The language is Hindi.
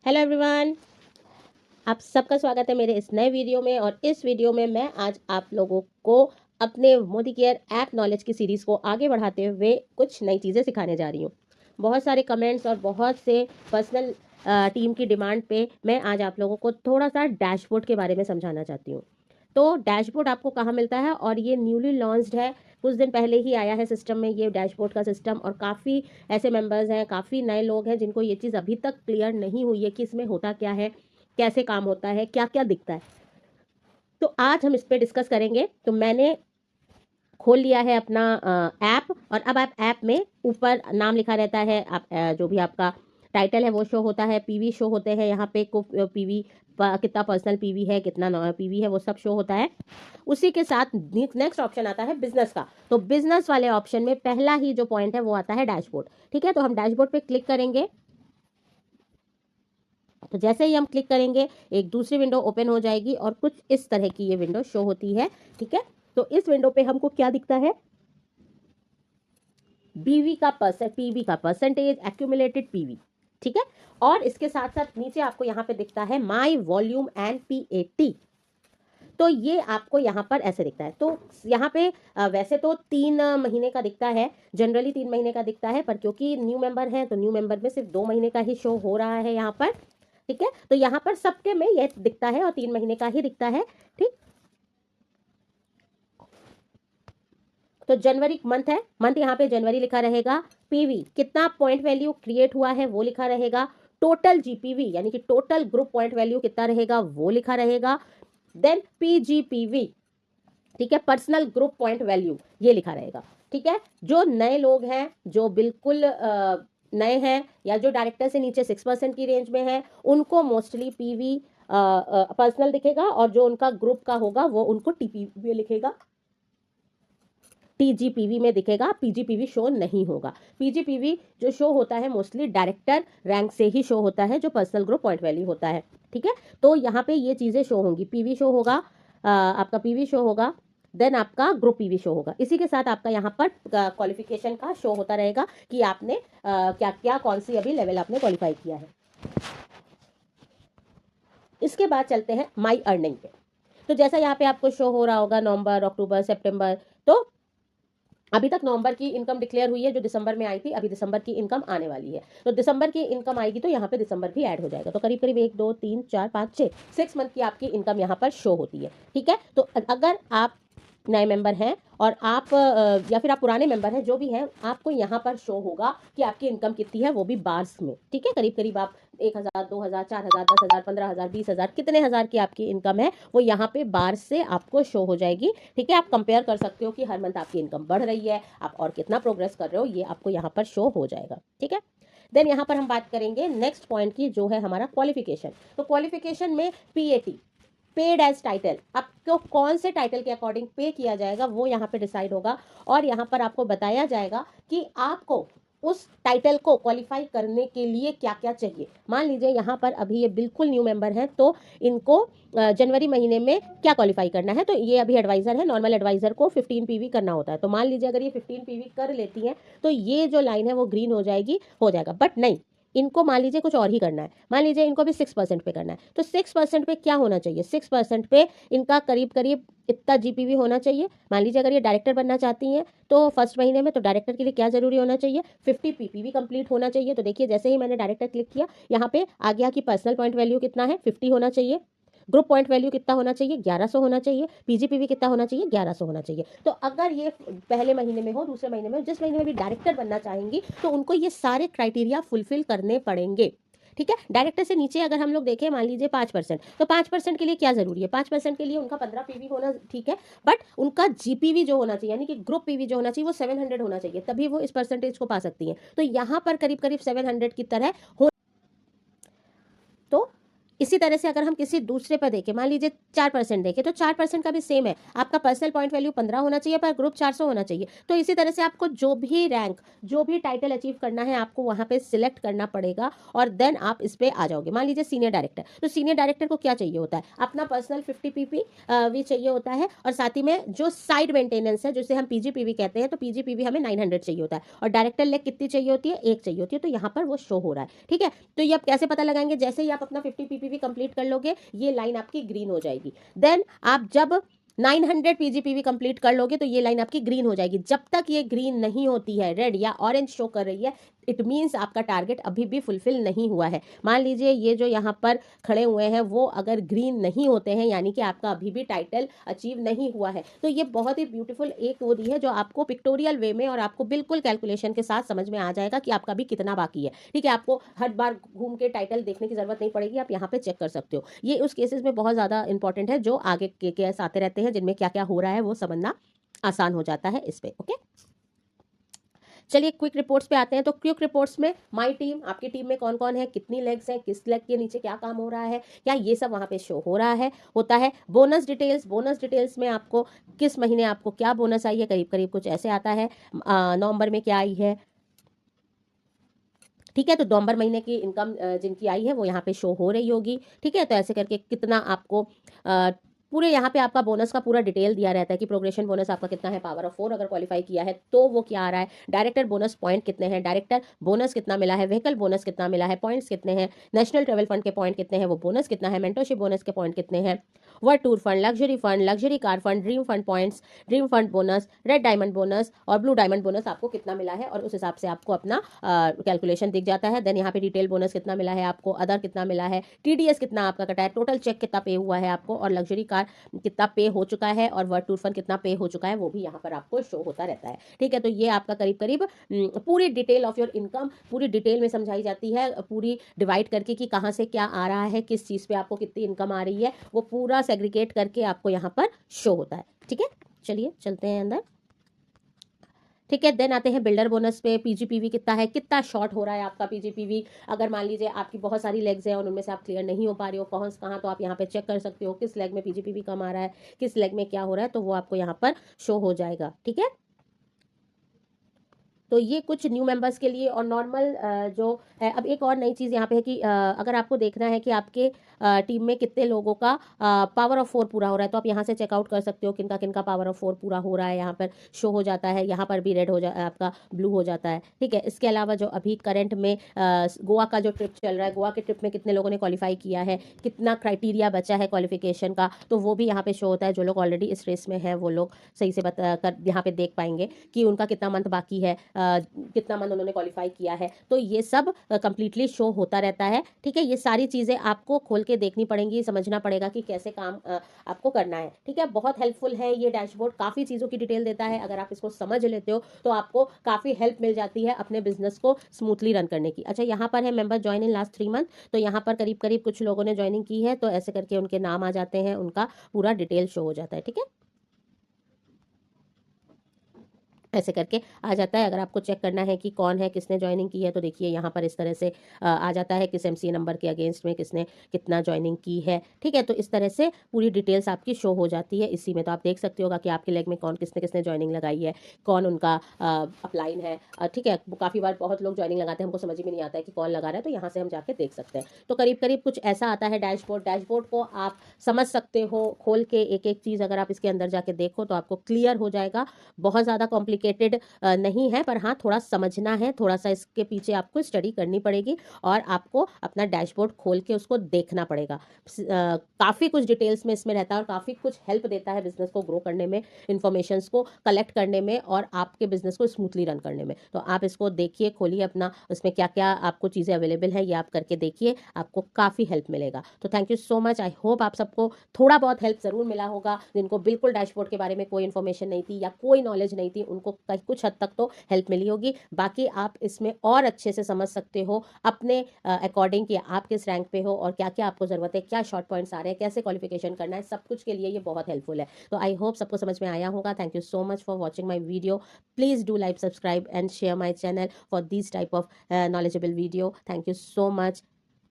हेलो एवरीवन, आप सबका स्वागत है मेरे इस नए वीडियो में। और इस वीडियो में मैं आज आप लोगों को अपने मोदी केयर ऐप नॉलेज की सीरीज़ को आगे बढ़ाते हुए कुछ नई चीज़ें सिखाने जा रही हूँ। बहुत सारे कमेंट्स और बहुत से पर्सनल टीम की डिमांड पे मैं आज आप लोगों को थोड़ा सा डैशबोर्ड के बारे में समझाना चाहती हूँ। तो डैशबोर्ड आपको कहाँ मिलता है, और ये न्यूली लॉन्च्ड है, कुछ दिन पहले ही आया है सिस्टम में ये डैशबोर्ड का सिस्टम। और काफ़ी ऐसे मेंबर्स हैं, काफ़ी नए लोग हैं जिनको ये चीज़ अभी तक क्लियर नहीं हुई है कि इसमें होता क्या है, कैसे काम होता है, क्या क्या दिखता है। तो आज हम इस पर डिस्कस करेंगे। तो मैंने खोल लिया है अपना ऐप, और अब आप ऐप में ऊपर नाम लिखा रहता है, आप जो भी आपका टाइटल है वो शो होता है, पीवी शो होते हैं यहाँ पे, को पीवी कितना पर्सनल पीवी है, कितना पीवी है, वो सब शो होता है। उसी के साथ नेक्स्ट ऑप्शन आता है बिजनेस का। तो बिजनेस वाले ऑप्शन में पहला ही जो पॉइंट है वो आता है डैशबोर्ड। ठीक है, तो हम डैशबोर्ड पे क्लिक करेंगे। तो जैसे ही हम क्लिक करेंगे एक दूसरी विंडो ओपन हो जाएगी और कुछ इस तरह की ये विंडो शो होती है। ठीक है, तो इस विंडो पे हमको क्या दिखता है, पीवी का परसेंटेज, एक्यूमुलेटेड पीवी। ठीक है, और इसके साथ साथ नीचे आपको यहाँ पे दिखता है माई वॉल्यूम एंड पीएटी। तो ये आपको यहाँ पर ऐसे दिखता है। तो यहाँ पे वैसे तो 3 महीने का दिखता है, जनरली 3 महीने का दिखता है, पर क्योंकि न्यू मेंबर है तो न्यू मेंबर में सिर्फ 2 महीने का ही शो हो रहा है यहाँ पर। ठीक है, तो यहाँ पर सबके में ये दिखता है और 3 महीने का ही दिखता है। ठीक, तो जनवरी मंथ है, मंथ यहाँ पे जनवरी लिखा रहेगा। पीवी कितना पॉइंट वैल्यू क्रिएट हुआ है वो लिखा रहेगा। टोटल जीपीवी यानी कि टोटल ग्रुप पॉइंट वैल्यू कितना रहेगा वो लिखा रहेगा। देन पीजीपीवी, ठीक है, पर्सनल ग्रुप पॉइंट वैल्यू, ये लिखा रहेगा। ठीक है, जो नए लोग हैं, जो बिल्कुल नए हैं, या जो डायरेक्टर से नीचे 6% की रेंज में है, उनको मोस्टली पीवी पर्सनल दिखेगा, और जो उनका ग्रुप का होगा वो उनको टीपीवी लिखेगा, टीजीपीवी में दिखेगा, पीजीपीवी शो नहीं होगा। पीजीपीवी जो शो होता है मोस्टली डायरेक्टर रैंक से ही शो होता है, जो पर्सनल ग्रुप पॉइंट वैल्यू होता है। ठीक है, तो यहाँ पे ये चीजें शो होंगी, पीवी शो होगा, आपका पीवी शो होगा, देन आपका ग्रुप पीवी शो होगा। इसी के साथ आपका यहाँ पर क्वालिफिकेशन का शो होता रहेगा कि आपने क्या क्या कौन सी अभी लेवल आपने क्वालिफाई किया है। इसके बाद चलते हैं माई अर्निंग पे। तो जैसा यहाँ पे आपको शो हो रहा होगा नवंबर, अक्टूबर, सितंबर, तो अभी तक नवंबर की इनकम डिक्लेयर हुई है, जो दिसंबर में आई थी, अभी दिसंबर की इनकम आने वाली है। तो दिसंबर की इनकम आएगी तो यहाँ पे दिसंबर भी ऐड हो जाएगा। तो करीब करीब 1 2 3 4 5 6 6 मंथ की आपकी इनकम यहाँ पर शो होती है। ठीक है, तो अगर आप नए मेंबर हैं और आप या फिर आप पुराने मेंबर हैं, जो भी हैं, आपको यहाँ पर शो होगा कि आपकी इनकम कितनी है, वो भी बार्स में। ठीक है, करीब करीब आप 1,000, 2,000, 4,000, 10,000, 15,000, 20,000, कितने हजार की आपकी इनकम है वो यहाँ पे बार से आपको शो हो जाएगी। ठीक है, आप कंपेयर कर सकते हो कि हर मंथ आपकी इनकम बढ़ रही है, आप और कितना प्रोग्रेस कर रहे हो, ये आपको यहाँ पर शो हो जाएगा। ठीक है, देन यहाँ पर हम बात करेंगे नेक्स्ट पॉइंट की, जो है हमारा क्वालिफिकेशन। तो क्वालिफिकेशन में पीएटी, पेड एज टाइटल, आपको कौन से टाइटल के अकॉर्डिंग पे किया जाएगा वो यहाँ पे डिसाइड होगा, और यहाँ पर आपको बताया जाएगा कि आपको उस टाइटल को क्वालिफाई करने के लिए क्या क्या चाहिए। मान लीजिए यहाँ पर अभी ये बिल्कुल न्यू मेंबर हैं, तो इनको जनवरी महीने में क्या क्वालिफाई करना है। तो ये अभी एडवाइजर है, नॉर्मल एडवाइजर को 15 पीवी करना होता है। तो मान लीजिए अगर ये 15 पीवी कर लेती हैं तो ये जो लाइन है वो ग्रीन हो जाएगी, हो जाएगा। बट नहीं, इनको मान लीजिए कुछ और ही करना है, मान लीजिए इनको भी 6% पे करना है। तो 6% पे क्या होना चाहिए, 6% पे इनका करीब करीब इतना जीपीवी होना चाहिए। मान लीजिए अगर ये डायरेक्टर बनना चाहती हैं तो फर्स्ट महीने में, तो डायरेक्टर के लिए क्या जरूरी होना चाहिए, 50 पीपीवी कंप्लीट होना चाहिए। तो देखिए जैसे ही मैंने डायरेक्टर क्लिक किया, यहाँ पे आ गया कि पर्सनल पॉइंट वैल्यू कितना है, 50 होना चाहिए। ग्रुप पॉइंट वैल्यू कितना होना चाहिए, 1100 होना चाहिए। पीजीपीवी कितना होना चाहिए, 1100 होना चाहिए। तो अगर ये पहले महीने में हो, दूसरे महीने में हो, जिस महीने में भी डायरेक्टर बनना चाहेंगी, तो उनको ये सारे क्राइटेरिया फुलफिल करने पड़ेंगे। ठीक है, डायरेक्टर से नीचे अगर हम लोग देखें, मान लीजिए 5%, तो 5% के लिए क्या जरूरी है, 5% के लिए उनका 15 पीवी होना ठीक है, बट उनका जीपीवी जो होना चाहिए, यानी कि ग्रुप पीवी जो होना चाहिए, वो 700 होना चाहिए, तभी वो इस परसेंटेज को पा सकती है। तो यहाँ पर करीब करीब 700 की तरह हो। तो इसी तरह से अगर हम किसी दूसरे पर देखें, मान लीजिए 4% देखें, तो 4% का भी सेम है, आपका पर्सनल पॉइंट वैल्यू 15 होना चाहिए पर ग्रुप 400 होना चाहिए। तो इसी तरह से आपको जो भी रैंक, जो भी टाइटल अचीव करना है, आपको वहां पे सिलेक्ट करना पड़ेगा और देन आप इस पे आ जाओगे। मान लीजिए सीनियर डायरेक्टर, तो सीनियर डायरेक्टर को क्या चाहिए होता है, अपना पर्सनल 50 पीपी भी चाहिए होता है, और साथ ही में जो साइड मेंटेनेंस है जिसे हम पीजीपीवी कहते हैं, तो पीजीपीवी हमें 900 चाहिए होता है, और डायरेक्टर लेग कितनी चाहिए होती है, 1 चाहिए होती है। तो यहाँ पर वो शो हो रहा है, ठीक है। तो ये आप कैसे पता लगाएंगे, जैसे ही आप अपना 50 पीपीवी कंप्लीट कर लोगे, ये लाइन आपकी ग्रीन हो जाएगी। देन आप जब 900 पीजीपीवी कंप्लीट कर लोगे तो ये लाइन आपकी ग्रीन हो जाएगी। जब तक ये ग्रीन नहीं होती है, रेड या ऑरेंज शो कर रही है, इट मीन्स आपका टारगेट अभी भी फुलफिल नहीं हुआ है। मान लीजिए ये जो यहाँ पर खड़े हुए हैं वो अगर ग्रीन नहीं होते हैं, यानी कि आपका अभी भी टाइटल अचीव नहीं हुआ है। तो ये बहुत ही ब्यूटीफुल एक वो दी है जो आपको पिक्टोरियल वे में और आपको बिल्कुल कैलकुलेशन के साथ समझ में आ जाएगा कि आपका भी कितना बाकी है, ठीक है। आपको हर बार घूम के टाइटल देखने की जरूरत नहीं पड़ेगी, आप यहाँ पे चेक कर सकते हो। ये उस केसेस में बहुत ज्यादा इंपॉर्टेंट है जो आगे के केस आते रहते हैं, जिनमें क्या क्या हो रहा है वो समझना आसान हो जाता है इस पे। ओके, चलिए क्विक रिपोर्ट्स पे आते हैं। तो क्विक रिपोर्ट्स में माय टीम, आपकी टीम में कौन कौन है, कितनी लेग्स हैं, किस लेग के नीचे क्या काम हो रहा है, क्या ये सब वहां पे शो हो रहा है, होता है। बोनस डिटेल्स, बोनस डिटेल्स में आपको किस महीने आपको क्या बोनस आई है, करीब करीब कुछ ऐसे आता है। नवंबर में क्या आई है, ठीक है। तो नवंबर महीने की इनकम जिनकी आई है वो यहाँ पे शो हो रही होगी, ठीक है। तो ऐसे करके कितना आपको पूरे यहाँ पे आपका बोनस का पूरा डिटेल दिया रहता है कि प्रोग्रेशन बोनस आपका कितना है, पावर ऑफ 4 अगर क्वालिफाई किया है तो वो क्या आ रहा है, डायरेक्टर बोनस पॉइंट कितने हैं, डायरेक्टर बोनस कितना मिला है, व्हीकल बोनस कितना मिला है, पॉइंट्स कितने हैं, नेशनल ट्रेवल फंड के पॉइंट कितने हैं, वो बोनस कितना है, मेंटरशिप बोनस के पॉइंट कितने हैं, world tour fund, luxury car fund, dream fund points, dream fund bonus, red diamond bonus और ब्लू डायमंड बोनस आपको कितना मिला है, और उस हिसाब से आपको अपना कैलकुलेशन दिख जाता है। देन यहाँ पे डिटेल बोनस कितना मिला है आपको, अदर कितना मिला है, टीडीएस कितना आपका कटा है, टोटल चेक कितना पे हुआ है आपको, और लग्जरी कार कितना पे हो चुका है, और वर्ल्ड टूर फंड कितना पे हो चुका है, वो भी यहाँ पर आपको शो होता रहता है, ठीक है। तो ये आपका करीब करीब पूरी डिटेल ऑफ योर इनकम पूरी डिटेल में समझाई जाती है, पूरी डिवाइड करके कि कहाँ से क्या आ रहा है, किस चीज़ पे आपको कितनी इनकम आ रही है, वो पूरा सेग्रीगेट करके आपको यहाँ पर शो होता है, ठीक है। चलिए चलते हैं अंदर, ठीक है। देन आते हैं बिल्डर बोनस पे, पीजीपीवी कितना है, कितना शॉर्ट हो रहा है आपका पीजीपीवी। अगर मान लीजिए आपकी बहुत सारी लेग्स हैं और उनमें से आप क्लियर नहीं हो पा रहे हो कौन कहाँ, तो आप यहाँ पे चेक कर सकते हो किस लेग में पीजीपीवी कम आ रहा है, किस लेग में क्या हो रहा है, तो वो आपको यहाँ पर शो हो जाएगा, ठीक है। तो ये कुछ न्यू मेंबर्स के लिए, और नॉर्मल जो है। अब एक और नई चीज़ यहाँ पे है कि अगर आपको देखना है कि आपके टीम में कितने लोगों का पावर ऑफ 4 पूरा हो रहा है, तो आप यहाँ से चेकआउट कर सकते हो किनका किनका पावर ऑफ 4 पूरा हो रहा है, यहाँ पर शो हो जाता है, यहाँ पर भी रेड हो आपका ब्लू हो जाता है, ठीक है। इसके अलावा जो अभी करंट में गोवा का जो ट्रिप चल रहा है, गोवा के ट्रिप में कितने लोगों ने क्वालिफाई किया है, कितना क्राइटेरिया बचा है क्वालिफिकेशन का, तो वो भी यहाँ पे शो होता है। जो लोग ऑलरेडी इस रेस में है वो लोग सही से बता कर यहाँ पे देख पाएंगे कि उनका कितना मंथ बाकी है, कितना मंथ उन्होंने क्वालिफाई किया है, तो ये सब कंप्लीटली शो होता रहता है, ठीक है। ये सारी चीज़ें आपको खोल के देखनी पड़ेंगी, समझना पड़ेगा कि कैसे काम आपको करना है, ठीक है। बहुत हेल्पफुल है ये डैशबोर्ड, काफ़ी चीज़ों की डिटेल देता है। अगर आप इसको समझ लेते हो तो आपको काफ़ी हेल्प मिल जाती है अपने बिजनेस को स्मूथली रन करने की। अच्छा, यहाँ पर है member join in last 3 month, तो यहाँ पर करीब करीब कुछ लोगों ने ज्वाइनिंग की है, तो ऐसे करके उनके नाम आ जाते हैं, उनका पूरा डिटेल शो हो जाता है, ठीक है। ऐसे करके आ जाता है। अगर आपको चेक करना है कि कौन है, किसने ज्वाइनिंग की है, तो देखिए यहाँ पर इस तरह से आ जाता है किस एमसीए नंबर के अगेंस्ट में किसने कितना ज्वाइनिंग की है, ठीक है। तो इस तरह से पूरी डिटेल्स आपकी शो हो जाती है इसी में। तो आप देख सकते होगा कि आपके लेग में कौन किसने किसने ज्वाइनिंग लगाई है, कौन उनका अपलाइन है, ठीक है। काफ़ी बार बहुत लोग ज्वाइनिंग लगाते हैं, हमको समझ में नहीं आता है कि कौन लगा रहा है, तो यहाँ से हम जाके देख सकते हैं। तो करीब करीब कुछ ऐसा आता है डैशबोर्ड। डैशबोर्ड को आप समझ सकते हो खोल के, एक एक चीज़ अगर आप इसके अंदर जाके देखो तो आपको क्लियर हो जाएगा। बहुत ज़्यादा कॉम्प्लिकेटेड नहीं है, पर हाँ थोड़ा समझना है, थोड़ा सा इसके पीछे आपको स्टडी करनी पड़ेगी और आपको अपना डैशबोर्ड खोल के उसको देखना पड़ेगा। काफ़ी कुछ डिटेल्स में इसमें रहता है और काफ़ी कुछ हेल्प देता है बिजनेस को ग्रो करने में, इन्फॉर्मेशंस को कलेक्ट करने में और आपके बिजनेस को स्मूथली रन करने में। तो आप इसको देखिए, खोलिए अपना, उसमें क्या क्या आपको चीज़ें अवेलेबल है ये आप करके देखिए, आपको काफ़ी हेल्प मिलेगा। तो thank you so much. I hope आप सबको थोड़ा बहुत हेल्प ज़रूर मिला होगा। जिनको बिल्कुल डैशबोर्ड के बारे में कोई इन्फॉर्मेशन नहीं थी या कोई नॉलेज नहीं थी, उनको कुछ हद तक तो हेल्प मिली होगी। बाकी आप इसमें और अच्छे से समझ सकते हो अपने अकॉर्डिंग कि आप किस रैंक पे हो और क्या क्या आपको ज़रूरत है, क्या शॉर्ट पॉइंट्स आ रहे हैं, कैसे क्वालिफिकेशन करना है, सब कुछ के लिए ये बहुत हेल्पफुल है। तो आई होप सबको समझ में आया होगा। Thank you so much for watching my video. Please do like, subscribe and share my channel for this type of knowledgeable video. Thank you so much.